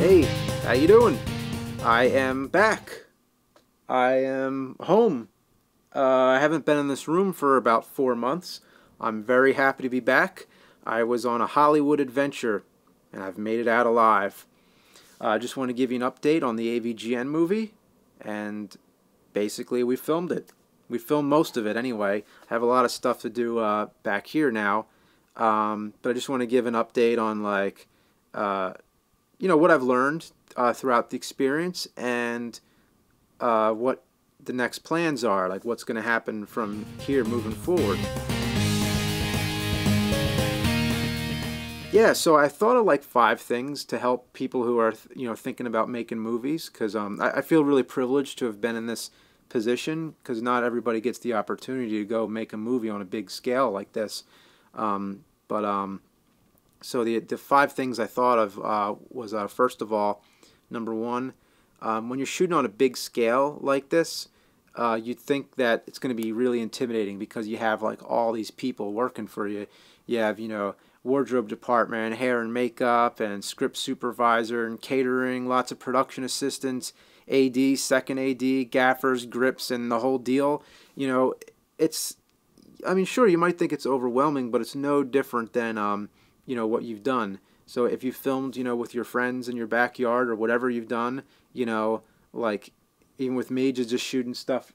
Hey, how you doing? I am back. I am home. I haven't been in this room for about 4 months. I'm very happy to be back. I was on a Hollywood adventure, and I've made it out alive. I just want to give you an update on the AVGN movie, and basically we filmed it. We filmed most of it anyway. I have a lot of stuff to do back here now, but I just want to give an update on what I've learned throughout the experience and what the next plans are, like what's going to happen from here moving forward. Yeah, so I thought of like 5 things to help people who are thinking about making movies, because I feel really privileged to have been in this position, because not everybody gets the opportunity to go make a movie on a big scale like this. So the 5 things I thought of was first of all, number 1, when you're shooting on a big scale like this, you'd think that it's going to be really intimidating because you have like all these people working for you. You have, wardrobe department, hair and makeup, and script supervisor, and catering, lots of production assistants, AD, second AD, gaffers, grips, and the whole deal. Sure, you might think it's overwhelming, but it's no different than what you've done. So if you filmed, with your friends in your backyard or whatever you've done, like even with me just shooting stuff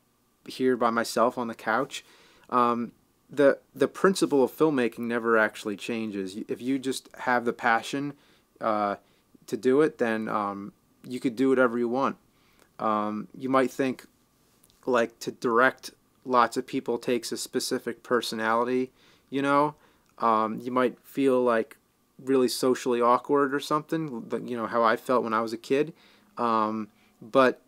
here by myself on the couch, the principle of filmmaking never actually changes. If you just have the passion to do it, then you could do whatever you want. You might think like to direct lots of people takes a specific personality, you might feel like really socially awkward or something, how I felt when I was a kid. But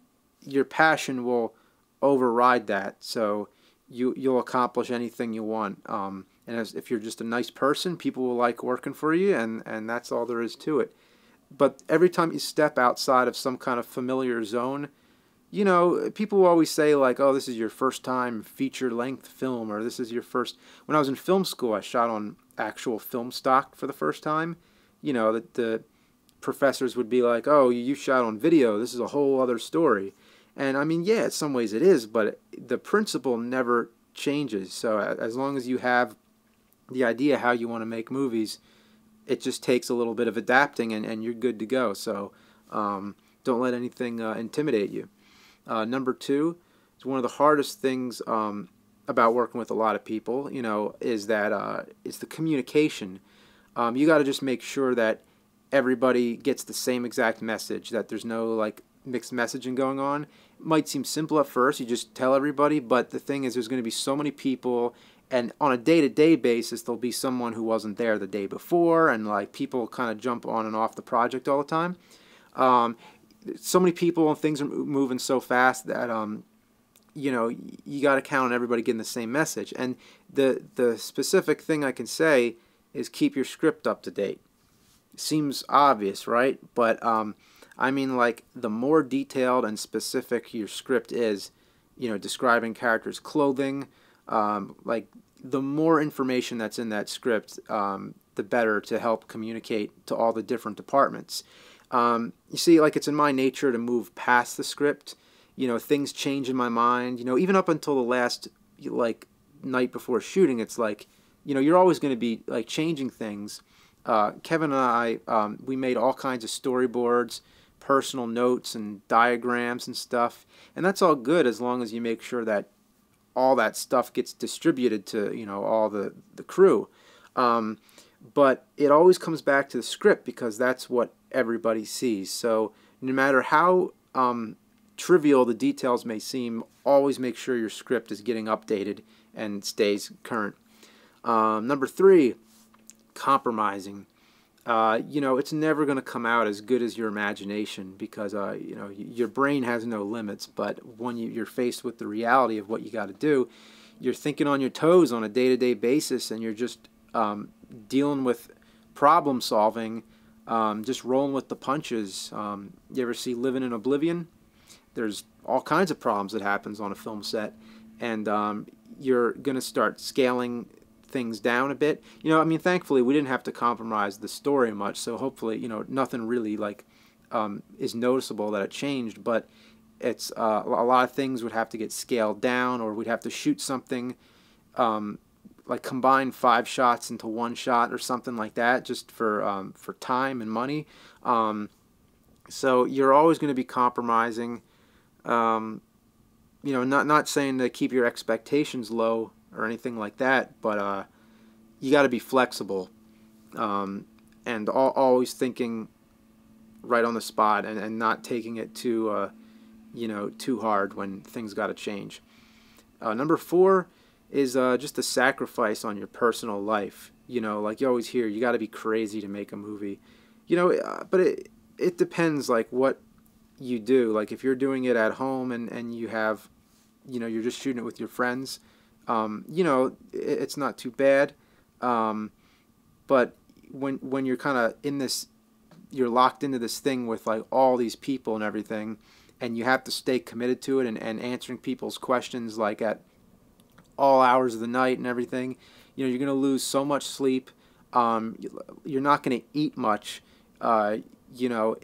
your passion will override that, so you'll accomplish anything you want. And if you're just a nice person, people will like working for you, and that's all there is to it. But every time you step outside of some kind of familiar zone, people will always say like, oh, this is your first time feature-length film, or this is your first... When I was in film school, I shot on actual film stock for the first time. The professors would be like, oh, you shot on video, this is a whole other story. And I mean, yeah, in some ways it is, but the principle never changes. So as long as you have the idea how you want to make movies, it just takes a little bit of adapting, and you're good to go. So don't let anything intimidate you. Number 2, it's one of the hardest things about working with a lot of people, is that it's the communication. You got to just make sure that everybody gets the same exact message, that there's no like mixed messaging going on. It might seem simple at first, you just tell everybody, but the thing is there's going to be so many people, and on a day-to-day basis there'll be someone who wasn't there the day before, and like people kind of jump on and off the project all the time. So many people and things are moving so fast that you got to count on everybody getting the same message. And the specific thing I can say is keep your script up to date. Seems obvious, right? But I mean, like, the more detailed and specific your script is, describing characters' clothing, like, the more information that's in that script, the better to help communicate to all the different departments. You see, like, it's in my nature to move past the script. Things change in my mind. Even up until the last, like, night before shooting, it's like, you're always going to be, like, changing things. Kevin and I, we made all kinds of storyboards, personal notes and diagrams and stuff, and that's all good as long as you make sure that all that stuff gets distributed to all the crew. But it always comes back to the script, because that's what everybody sees. So no matter how trivial the details may seem, always make sure your script is getting updated and stays current. Number 3, compromising. It's never going to come out as good as your imagination, because your brain has no limits. But when you're faced with the reality of what you got to do, you're thinking on your toes on a day-to-day basis, and you're just dealing with problem solving, just rolling with the punches. You ever see Living in Oblivion? There's all kinds of problems that happens on a film set, and you're going to start scaling things down a bit. Thankfully we didn't have to compromise the story much, so hopefully, nothing really like is noticeable that it changed, but it's a lot of things would have to get scaled down, or we'd have to shoot something, like combine 5 shots into 1 shot or something like that, just for time and money. So you're always going to be compromising. You know, not saying to keep your expectations low or anything like that, but you got to be flexible, and always thinking right on the spot, and not taking it too you know, too hard when things got to change. Number 4 is just a sacrifice on your personal life. You know, like you always hear, you got to be crazy to make a movie. You know, but it depends, like what you do. Like if you're doing it at home and you have, you know, you're just shooting it with your friends, you know, it's not too bad. But when you're kind of in this, you're locked into this thing with like all these people and everything, and you have to stay committed to it, and answering people's questions like at all hours of the night and everything, you know, you're going to lose so much sleep. You're not going to eat much. You know,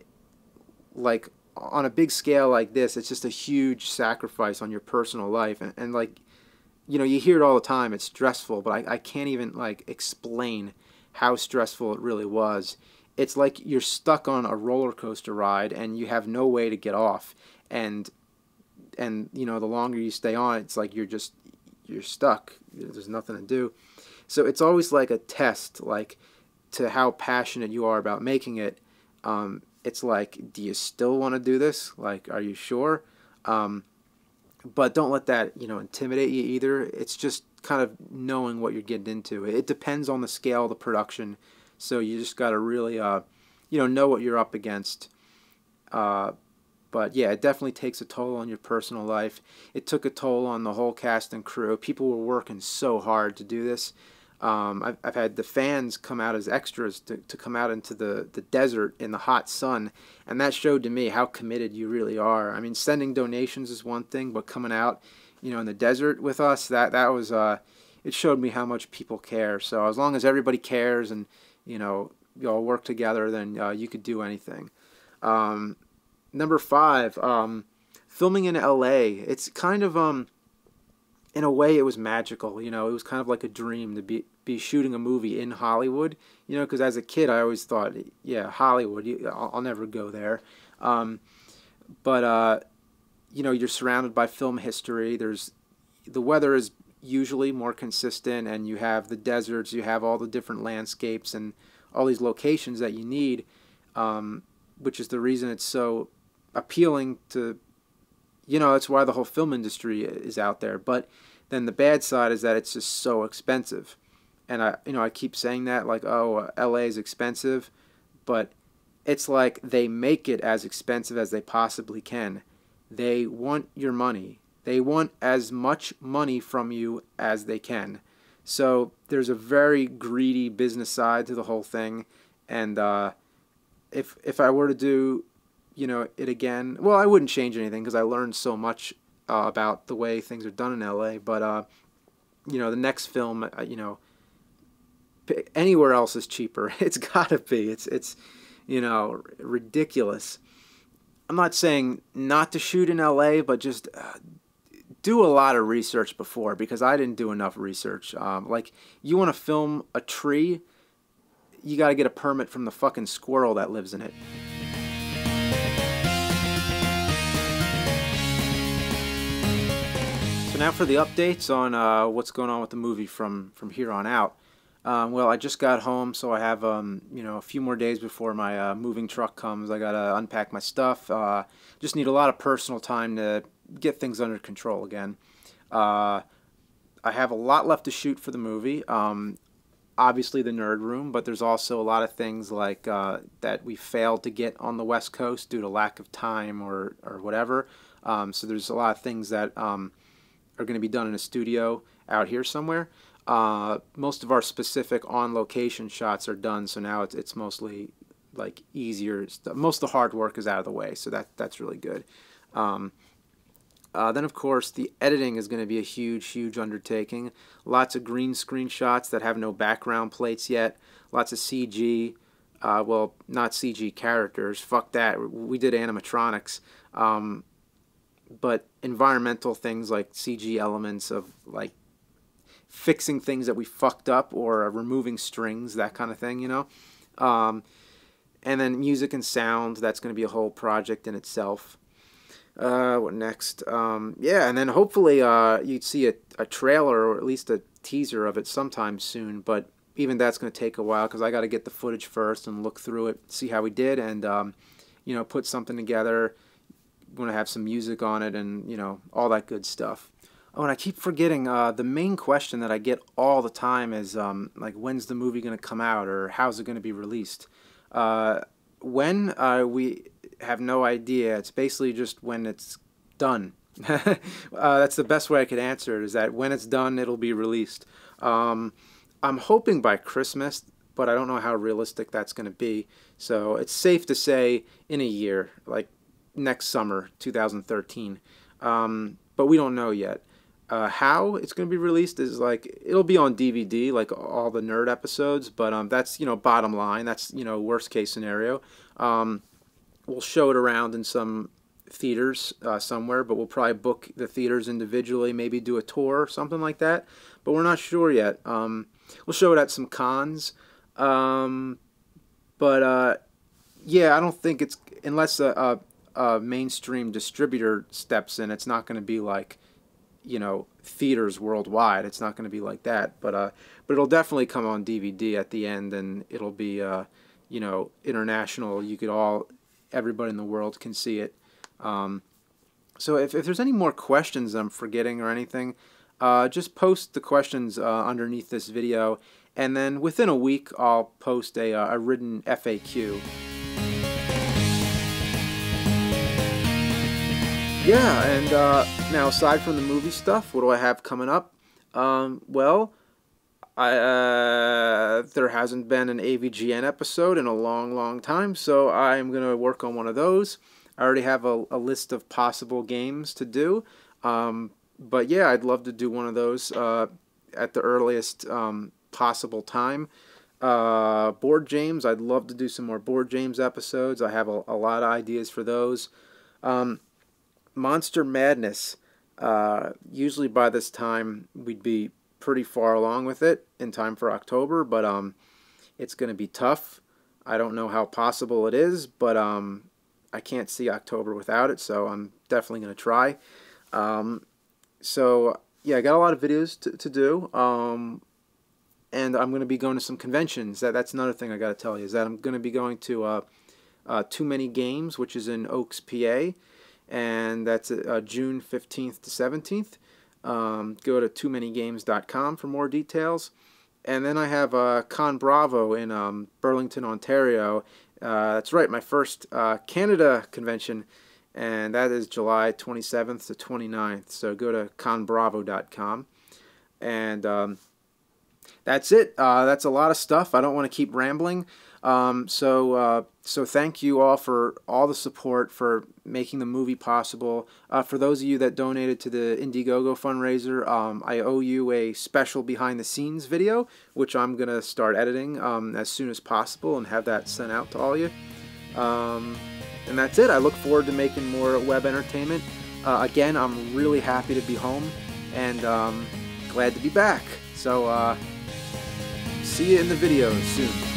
like on a big scale like this, it's just a huge sacrifice on your personal life. And like, you know, you hear it all the time, it's stressful, but I can't even like explain how stressful it really was. It's like you're stuck on a roller coaster ride and you have no way to get off. And you know, the longer you stay on, it's like you're stuck. There's nothing to do. So it's always like a test, like to how passionate you are about making it. It's like, do you still want to do this? Like, are you sure? But don't let that, you know, intimidate you either. It's just kind of knowing what you're getting into. It depends on the scale of the production. So you just got to really, you know what you're up against. But yeah, it definitely takes a toll on your personal life. It took a toll on the whole cast and crew. People were working so hard to do this. I've had the fans come out as extras to come out into the desert in the hot sun, and that showed to me how committed you really are. I mean, sending donations is one thing, but coming out, you know, in the desert with us, that was it showed me how much people care. So as long as everybody cares and, you know, you all work together, then you could do anything. Number 5, filming in LA. It's kind of in a way, it was magical. You know, it was kind of like a dream to be shooting a movie in Hollywood. You know, because as a kid, I always thought, yeah, Hollywood, I'll never go there. But you know, you're surrounded by film history. The weather is usually more consistent, and you have the deserts, you have all the different landscapes and all these locations that you need, which is the reason it's so appealing to, you know, that's why the whole film industry is out there. But then the bad side is that it's just so expensive. And I keep saying that, like, oh, LA is expensive, but it's like they make it as expensive as they possibly can. They want your money. They want as much money from you as they can. So there's a very greedy business side to the whole thing. And if I were to do, you know, it again, well, I wouldn't change anything because I learned so much about the way things are done in LA. But you know, the next film, you know, anywhere else is cheaper. It's got to be. It's you know, ridiculous. I'm not saying not to shoot in LA, but just do a lot of research before, because I didn't do enough research. Like, you want to film a tree, you got to get a permit from the fucking squirrel that lives in it. So now for the updates on what's going on with the movie from here on out. Well, I just got home, so I have you know, a few more days before my moving truck comes. I gotta unpack my stuff. Just need a lot of personal time to get things under control again. I have a lot left to shoot for the movie. Obviously the nerd room, but there's also a lot of things like that we failed to get on the West Coast due to lack of time or whatever. So there's a lot of things that are going to be done in a studio out here somewhere. Most of our specific on-location shots are done, so now it's mostly like easier. Most of the hard work is out of the way, so that's really good. Then, of course, the editing is going to be a huge undertaking. Lots of green screen shots that have no background plates yet. Lots of CG. Well, not CG characters. Fuck that. We did animatronics. But environmental things like CG elements of like fixing things that we fucked up or removing strings, that kind of thing, you know. And then music and sound, that's going to be a whole project in itself. What next? Yeah, and then hopefully you'd see a trailer or at least a teaser of it sometime soon, but even that's going to take a while because I got to get the footage first and look through it, see how we did, and you know, put something together. Want to have some music on it and, you know, all that good stuff. Oh, and I keep forgetting, the main question that I get all the time is, like, when's the movie going to come out, or how's it going to be released? When, we have no idea. It's basically just when it's done. That's the best way I could answer it, is that when it's done, it'll be released. I'm hoping by Christmas, but I don't know how realistic that's going to be. So it's safe to say in a year, like next summer, 2013. But we don't know yet. How it's going to be released is like, it'll be on DVD, like all the nerd episodes, but that's, you know, bottom line. That's, you know, worst case scenario. We'll show it around in some theaters somewhere, but we'll probably book the theaters individually, maybe do a tour or something like that, but we're not sure yet. We'll show it at some cons, but yeah, I don't think it's, unless a mainstream distributor steps in, it's not going to be like, you know, theaters worldwide. It's not going to be like that, but it'll definitely come on DVD at the end, and it'll be you know, international. You could everybody in the world can see it. So if there's any more questions I'm forgetting or anything, just post the questions underneath this video, and then within a week I'll post a written FAQ. Yeah, and now aside from the movie stuff, what do I have coming up? Well, there hasn't been an AVGN episode in a long time, so I'm going to work on one of those. I already have a list of possible games to do, but yeah, I'd love to do one of those at the earliest possible time. Board games, I'd love to do some more board games episodes. I have a lot of ideas for those. Monster Madness, usually by this time we'd be pretty far along with it in time for October, but it's going to be tough. I don't know how possible it is, but I can't see October without it, so I'm definitely going to try. So yeah, I got a lot of videos to do, and I'm going to be going to some conventions. That's another thing I got to tell you, is that I'm going to be going to TooManyGames, which is in Oaks, PA, and that's June 15th to 17th. Go to TooManyGames.com for more details. And then I have Con Bravo in Burlington, Ontario. That's right, my first Canada convention, and that is July 27th to 29th. So go to conbravo.com. And that's it. That's a lot of stuff. I don't want to keep rambling. So thank you all for all the support for making the movie possible. For those of you that donated to the Indiegogo fundraiser, I owe you a special behind-the-scenes video, which I'm going to start editing as soon as possible and have that sent out to all of you. And that's it. I look forward to making more web entertainment. Again, I'm really happy to be home and glad to be back. So see you in the videos soon.